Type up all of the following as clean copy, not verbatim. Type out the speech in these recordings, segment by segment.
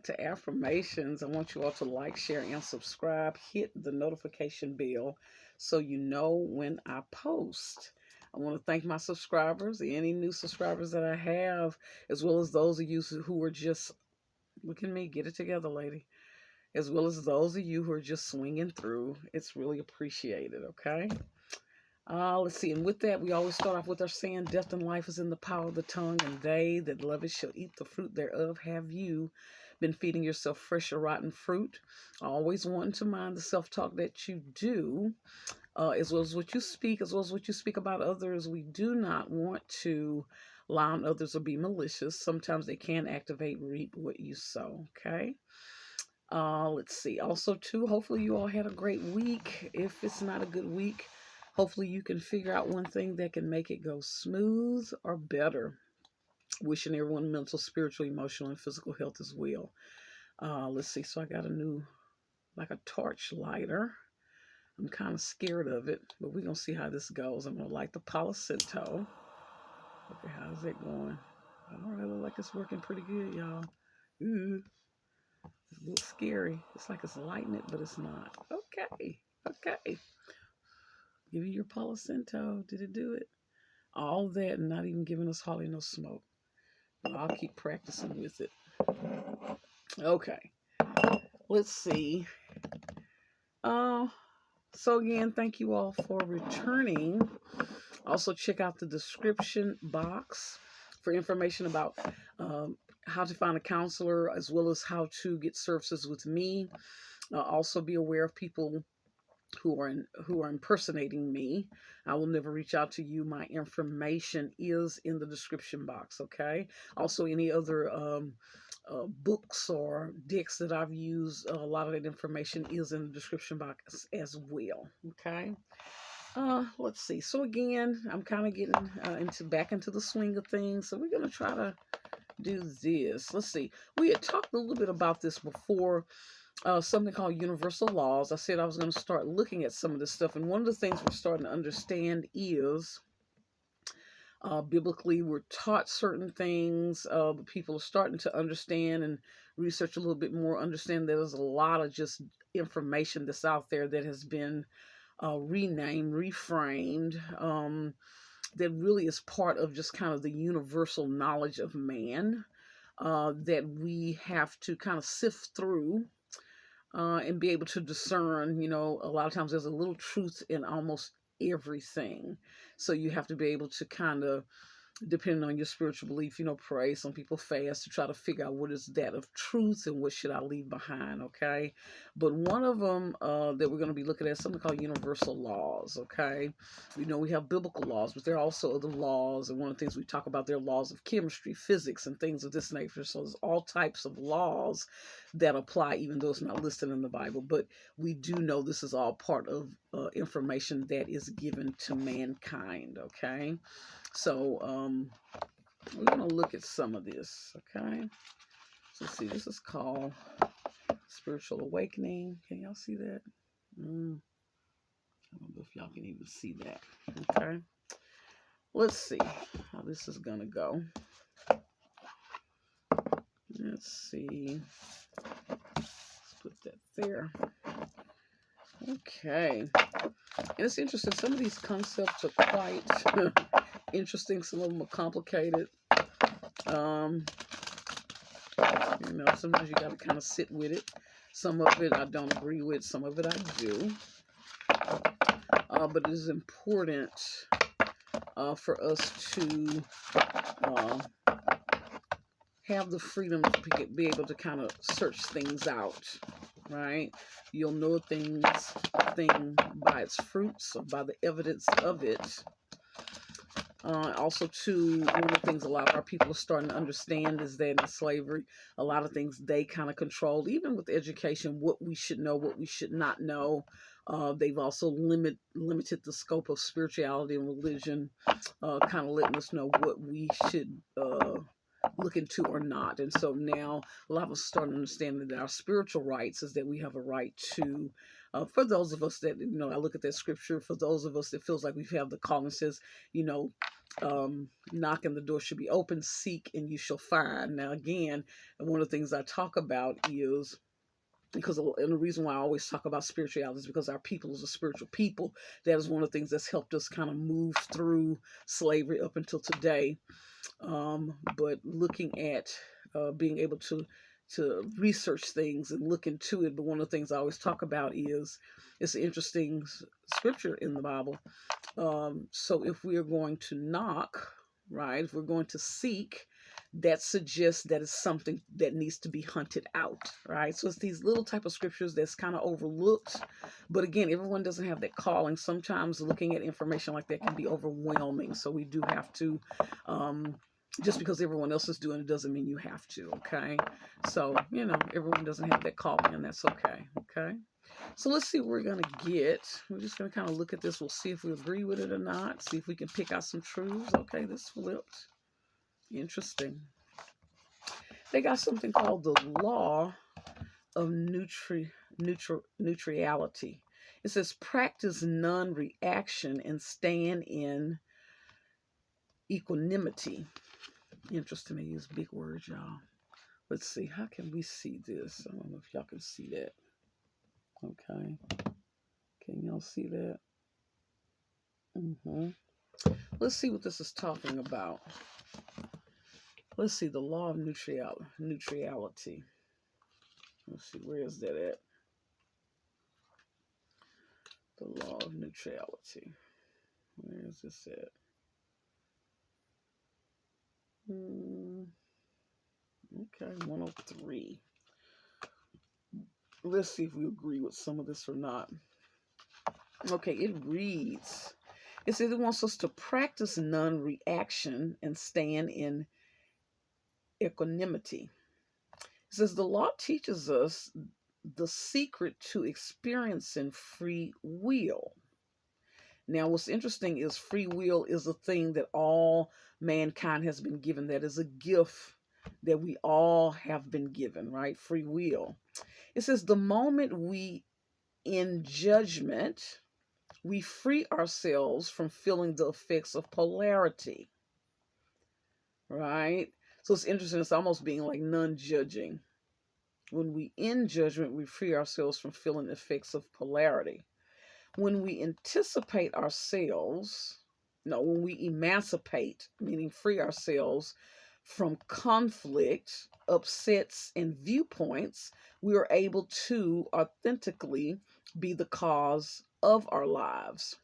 to affirmations. I want you all to like, share, and subscribe. Hit the notification bell so you know when I post. I want to thank my subscribers, any new subscribers that I have, as well as those of you who are just, look at me, get it together, lady, as well as those of you who are just swinging through. It's really appreciated, okay? Let's see. And with that, we always start off with our saying, death and life is in the power of the tongue, and they that love it shall eat the fruit thereof. Have you been feeding yourself fresh or rotten fruit? Always wanting to mind the self-talk that you do, as well as what you speak, as well as what you speak about others. We do not want to lie on others or be malicious. Sometimes they can activate, reap what you sow, okay? Let's see. Also, too, hopefully you all had a great week. If it's not a good week, hopefully you can figure out one thing that can make it go smooth or better. Wishing everyone mental, spiritual, emotional, and physical health as well. Let's see. So I got a new, like a torch lighter. I'm kind of scared of it, but we're going to see how this goes. I'm going to light the Palo Santo. Okay, how's it going? All right, look like it's working pretty good, y'all. Ooh. It's a little scary. It's like it's lighting it, but it's not. Okay. Okay. Give you your Palo Santo. Did it do it? All that and not even giving us hardly no smoke. But I'll keep practicing with it. Okay. Let's see. So again, thank you all for returning. Also, check out the description box for information about how to find a counselor, as well as how to get services with me. Also, be aware of people who are impersonating me. I will never reach out to you. My information is in the description box. Okay. Also, any other books or decks that I've used, a lot of that information is in the description box as well. Okay. Let's see. So again, I'm kind of getting back into the swing of things. So we're gonna try to do this. Let's see. We had talked a little bit about this before. Something called universal laws. I said I was going to start looking at some of this stuff, and one of the things we're starting to understand is biblically we're taught certain things, but people are starting to understand and research a little bit more, understand that there's a lot of just information that's out there that has been renamed, reframed, that really is part of just kind of the universal knowledge of man, that we have to kind of sift through and be able to discern. A lot of times there's a little truth in almost everything. So you have to be able to kind of, depending on your spiritual belief, pray. Some people fast to try to figure out what is that of truth and what should I leave behind, okay? But one of them that we're going to be looking at is something called universal laws, okay? We have biblical laws, but there are also other laws, and one of the things we talk about, there are laws of chemistry, physics, and things of this nature. So there's all types of laws that apply, even though it's not listed in the Bible. But we do know this is all part of information that is given to mankind, okay? So we're going to look at some of this, okay? So let's see, this is called Spiritual Awakening. Can y'all see that? I don't know if y'all can even see that, okay? Let's see how this is going to go. Let's see. Let's put that there. Okay. And it's interesting. Some of these concepts are quite interesting. Some of them are complicated. Sometimes you got to kind of sit with it. Some of it I don't agree with. Some of it I do. But it is important for us to have the freedom to be able to kind of search things out, right? You'll know a thing by its fruits or by the evidence of it. Also, too, one of the things a lot of our people are starting to understand is that in slavery, a lot of things they kind of controlled, even with education, what we should know, what we should not know. They've also limited the scope of spirituality and religion, kind of letting us know what we should look into or not. And so now a lot of us start understanding that our spiritual rights is that we have a right to, for those of us that, I look at that scripture, for those of us that feels like we have the call and says, you know, knock and the door should be open, seek and you shall find. Now, again, one of the things I talk about is, because and the reason why I always talk about spirituality is because our people is a spiritual people. That is one of the things that's helped us kind of move through slavery up until today. But looking at being able to research things and look into it. But one of the things I always talk about is it's an interesting scripture in the Bible. So if we are going to knock, right, if we're going to seek, that suggests that it's something that needs to be hunted out, right? So it's these little type of scriptures that's kind of overlooked. But again, everyone doesn't have that calling. Sometimes looking at information like that can be overwhelming. So we do have to, just because everyone else is doing it doesn't mean you have to, okay? So, everyone doesn't have that calling, and that's okay, okay? So let's see what we're going to get. We're just going to kind of look at this. We'll see if we agree with it or not. See if we can pick out some truths. Okay, this flipped. Interesting. They got something called the law of neutrality. It says practice non-reaction and stand in equanimity. Interesting. They use big words, y'all. Let's see. How can we see this? I don't know if y'all can see that. Okay. Can y'all see that? Let's see what this is talking about. Let's see, the law of neutrality. Let's see, where is that at? The law of neutrality. Where is this at? Okay, 103. Let's see if we agree with some of this or not. Okay, it reads, it says it wants us to practice non-reaction and stand in equanimity. It says the law teaches us the secret to experiencing free will. Now, what's interesting is free will is a thing that all mankind has been given. That is a gift that we all have been given, right? Free will. It says the moment we, in judgment, we free ourselves from feeling the effects of polarity, right? So it's interesting. It's almost being like non-judging. When we in judgment, we free ourselves from feeling the effects of polarity. When we anticipate ourselves, when we emancipate, meaning free ourselves from conflict, upsets, and viewpoints, we are able to authentically be the cause of our lives.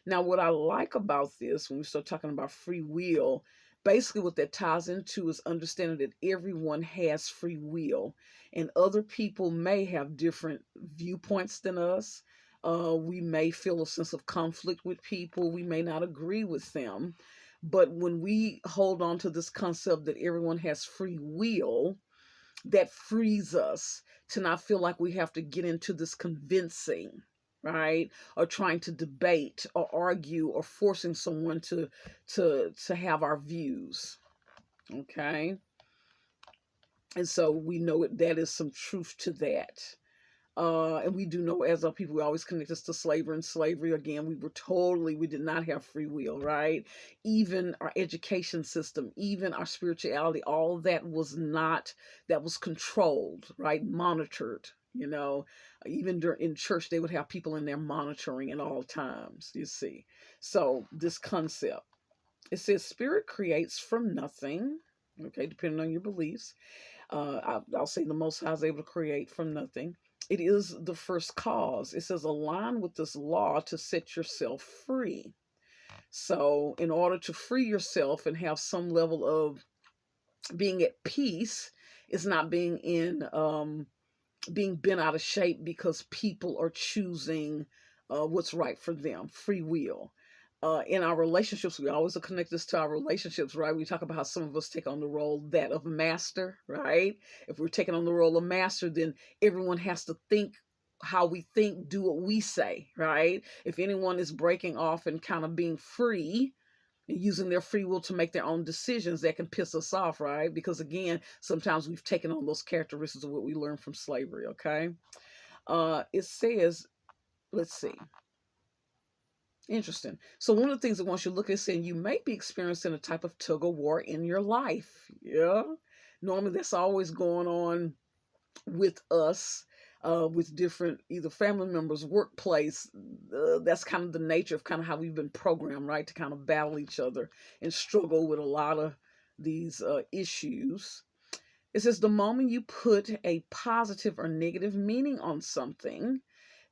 Now, what I like about this, when we start talking about free will, basically what that ties into is understanding that everyone has free will, and other people may have different viewpoints than us. We may feel a sense of conflict with people. We may not agree with them. But when we hold on to this concept that everyone has free will, that frees us to not feel like we have to get into this convincing, right? Or trying to debate or argue or forcing someone to have our views. Okay. And so we know that is some truth to that. And we do know, as our people, we always connect us to slavery. And slavery, again, we did not have free will, right? Even our education system, even our spirituality, all that was controlled, right? Monitored, even in church, they would have people in there monitoring at all times, you see. So this concept, it says spirit creates from nothing, okay, depending on your beliefs. I'll say the Most High is able to create from nothing. It is the first cause. It says align with this law to set yourself free. So in order to free yourself and have some level of being at peace, it's not being bent out of shape because people are choosing what's right for them. Free will. In our relationships, we always connect this to our relationships, right? We talk about how some of us take on the role that of master, right? If we're taking on the role of master, then everyone has to think how we think, do what we say, right? If anyone is breaking off and kind of being free, and using their free will to make their own decisions that can piss us off, right? Because again, sometimes we've taken on those characteristics of what we learned from slavery, okay? It says, let's see. Interesting. So one of the things that once you look at it, saying you may be experiencing a type of tug of war in your life. Yeah. Normally that's always going on with us, with different either family members, workplace. That's kind of the nature of kind of how we've been programmed, right? To kind of battle each other and struggle with a lot of these issues. It says the moment you put a positive or negative meaning on something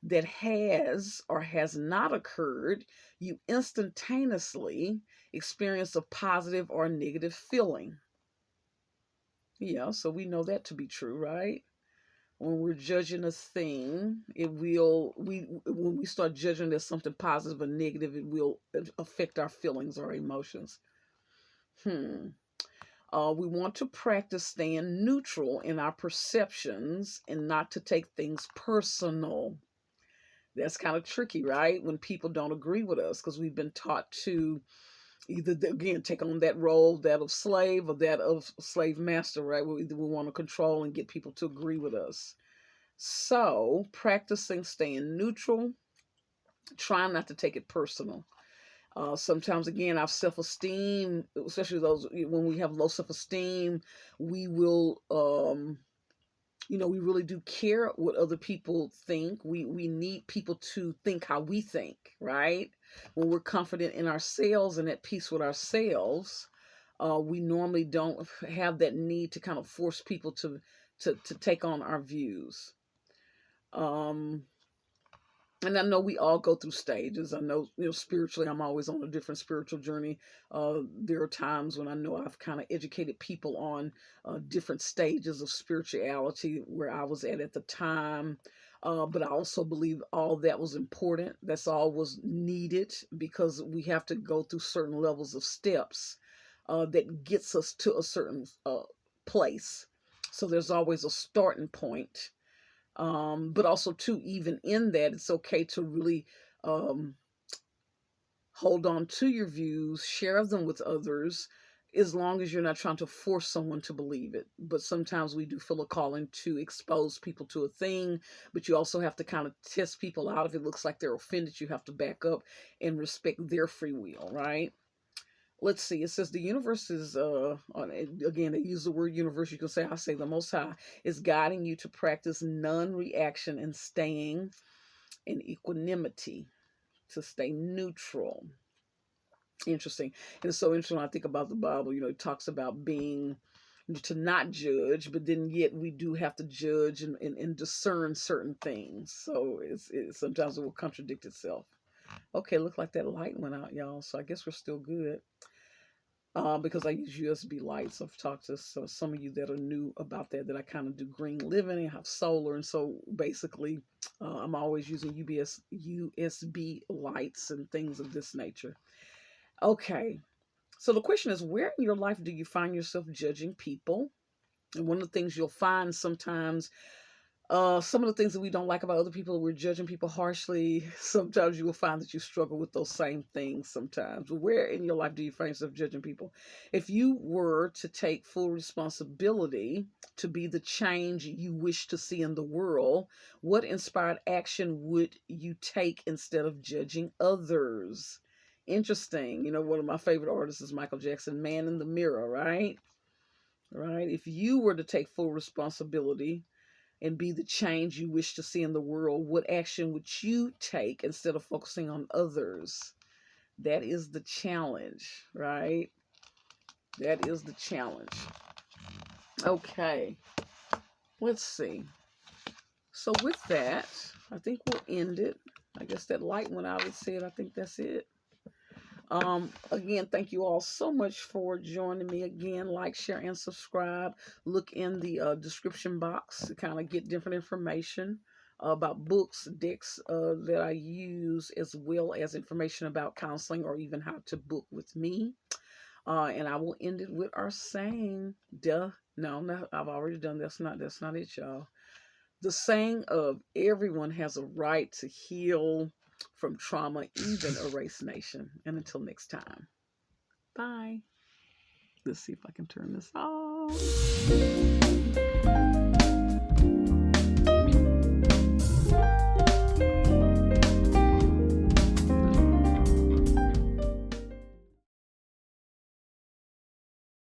that has or has not occurred, you instantaneously experience a positive or negative feeling. Yeah, so we know that to be true, right? When we're judging a thing, it will we when we start judging it as something positive or negative, it will affect our feelings or emotions. We want to practice staying neutral in our perceptions and not to take things personal. That's kind of tricky, right? When people don't agree with us, because we've been taught to either, again, take on that role, that of slave or that of slave master, right? We want to control and get people to agree with us. So, practicing staying neutral, trying not to take it personal. Sometimes, again, our self esteem, especially those when we have low self esteem, we will, we really do care what other people think. We need people to think how we think, right? When we're confident in ourselves and at peace with ourselves, we normally don't have that need to kind of force people to take on our views. And I know we all go through stages. I know, spiritually, I'm always on a different spiritual journey. There are times when I know I've kind of educated people on different stages of spirituality where I was at the time. But I also believe all that was important. That's all was needed because we have to go through certain levels of steps that gets us to a certain place. So there's always a starting point. But also too, even in that, it's okay to really hold on to your views, share them with others, as long as you're not trying to force someone to believe it. But sometimes we do feel a calling to expose people to a thing, but you also have to kind of test people out. If it looks like they're offended, you have to back up and respect their free will, right? Let's see. It says the universe is, again, they use the word universe. You can say, I say the Most High is guiding you to practice non-reaction and staying in equanimity, to stay neutral. Interesting. And it's so interesting when I think about the Bible. It talks about being, to not judge, but then yet we do have to judge and discern certain things. So sometimes it will contradict itself. Okay, look like that light went out, y'all. So I guess we're still good. Because I use USB lights. I've talked to some of you that are new about that I kind of do green living and have solar. And so basically, I'm always using USB lights and things of this nature. Okay. So the question is, where in your life do you find yourself judging people? And one of the things you'll find sometimes, some of the things that we don't like about other people, we're judging people harshly. Sometimes you will find that you struggle with those same things sometimes. Where in your life do you find yourself judging people? If you were to take full responsibility to be the change you wish to see in the world, what inspired action would you take instead of judging others? Interesting. One of my favorite artists is Michael Jackson, Man in the Mirror, right? Right. If you were to take full responsibility and be the change you wish to see in the world, what action would you take instead of focusing on others? That is the challenge, right? That is the challenge. Okay, let's see. So with that, I think we'll end it. I guess that light went out. It said, I think that's it. Again, thank you all so much for joining me again. Like, share, and subscribe. Look in the description box to kind of get different information about books, decks that I use, as well as information about counseling or even how to book with me. And I will end it with our saying, no, I've already done that's not it, y'all. The saying of everyone has a right to heal from trauma, even a race nation. And until next time. Bye. Let's see if I can turn this off.